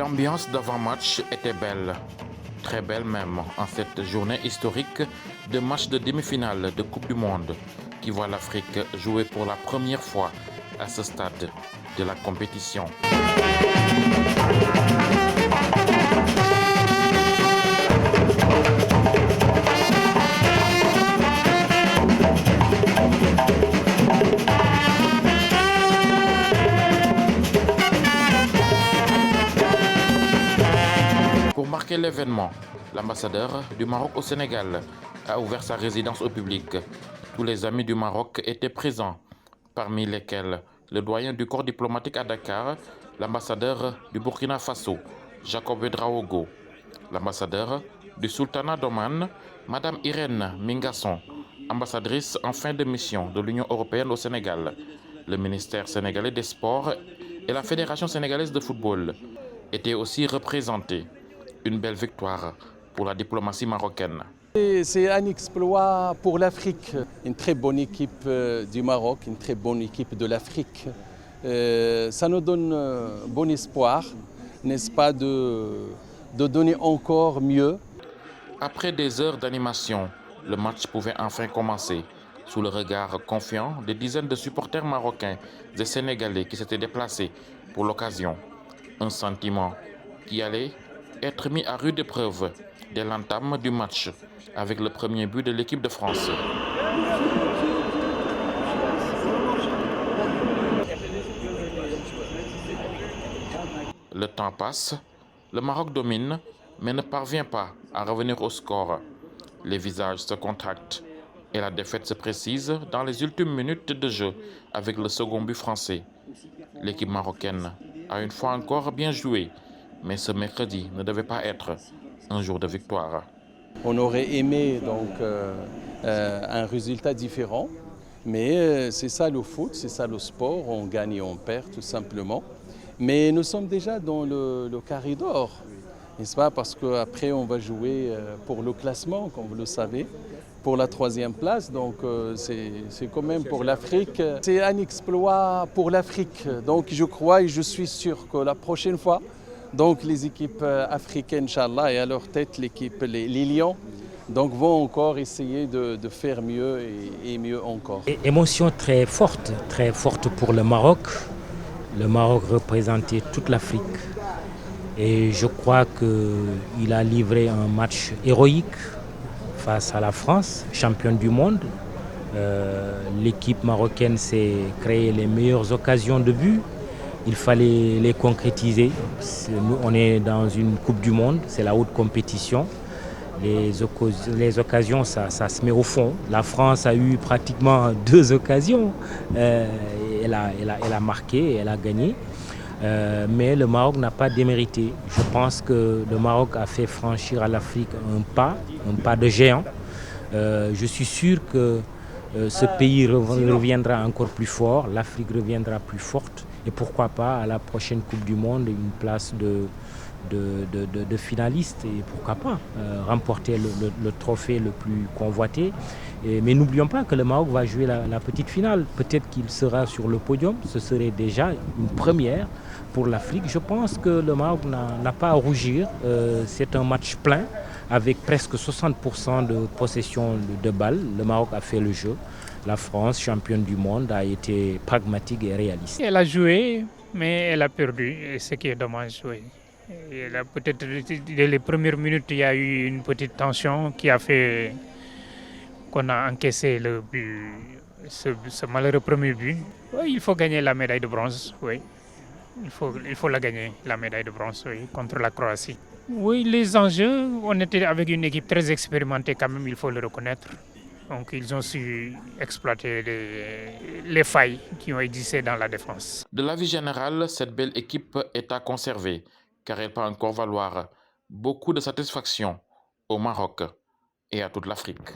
L'ambiance d'avant-match était belle, très belle même, en cette journée historique de match de demi-finale de Coupe du Monde qui voit l'Afrique jouer pour la première fois à ce stade de la compétition. Pour marquer l'événement, l'ambassadeur du Maroc au Sénégal a ouvert sa résidence au public. Tous les amis du Maroc étaient présents, parmi lesquels le doyen du corps diplomatique à Dakar, l'ambassadeur du Burkina Faso, Jacob Ouédraogo, l'ambassadeur du Sultanat d'Oman, Madame Irène Mingasson, ambassadrice en fin de mission de l'Union européenne au Sénégal, le ministère sénégalais des Sports et la Fédération sénégalaise de football étaient aussi représentés. Une belle victoire pour la diplomatie marocaine. C'est un exploit pour l'Afrique. Une très bonne équipe du Maroc, une très bonne équipe de l'Afrique. Ça nous donne bon espoir, n'est-ce pas, de donner encore mieux. Après des heures d'animation, le match pouvait enfin commencer. Sous le regard confiant des dizaines de supporters marocains et sénégalais qui s'étaient déplacés pour l'occasion. Un sentiment qui allait être mis à rude épreuve dès l'entame du match avec le premier but de l'équipe de France. Le temps passe, le Maroc domine, mais ne parvient pas à revenir au score. Les visages se contractent et la défaite se précise dans les ultimes minutes de jeu avec le second but français. L'équipe marocaine a une fois encore bien joué, mais ce mercredi ne devait pas être un jour de victoire. On aurait aimé donc un résultat différent, mais c'est ça le foot, c'est ça le sport, on gagne et on perd tout simplement. Mais nous sommes déjà dans le carré d'or, n'est-ce pas? Parce qu'après on va jouer pour le classement, comme vous le savez, pour la 3e place, donc c'est quand même pour l'Afrique. C'est un exploit pour l'Afrique, donc je crois et je suis sûr que la prochaine fois, donc les équipes africaines, Inch'Allah, et à leur tête l'équipe, les Lions, donc vont encore essayer de faire mieux et mieux encore. Émotion très forte pour le Maroc. Le Maroc représentait toute l'Afrique et je crois qu'il a livré un match héroïque face à la France, championne du monde. L'équipe marocaine s'est créé les meilleures occasions de but. Il fallait les concrétiser. Nous, on est dans une Coupe du Monde, c'est la haute compétition. Les occasions, ça se met au fond. La France a eu pratiquement 2 occasions. Elle a marqué, elle a gagné. Mais le Maroc n'a pas démérité. Je pense que le Maroc a fait franchir à l'Afrique un pas de géant. Je suis sûr que ce pays reviendra encore plus fort, l'Afrique reviendra plus forte. Et pourquoi pas à la prochaine Coupe du Monde une place de finaliste et pourquoi pas remporter le trophée le plus convoité. Mais n'oublions pas que le Maroc va jouer la petite finale. Peut-être qu'il sera sur le podium, ce serait déjà une première pour l'Afrique. Je pense que le Maroc n'a pas à rougir. C'est un match plein avec presque 60% de possession de balles. Le Maroc a fait le jeu. La France, championne du monde, a été pragmatique et réaliste. Elle a joué, mais elle a perdu, et ce qui est dommage. Oui. Peut-être dès les premières minutes, il y a eu une petite tension qui a fait qu'on a encaissé le but, ce malheureux premier but. Oui, il faut gagner la médaille de bronze, oui. Il faut la gagner, la médaille de bronze, oui, contre la Croatie. Oui, les enjeux, on était avec une équipe très expérimentée quand même, il faut le reconnaître. Donc ils ont su exploiter les failles qui ont existé dans la défense. De l'avis général, cette belle équipe est à conserver car elle peut encore valoir beaucoup de satisfaction au Maroc et à toute l'Afrique.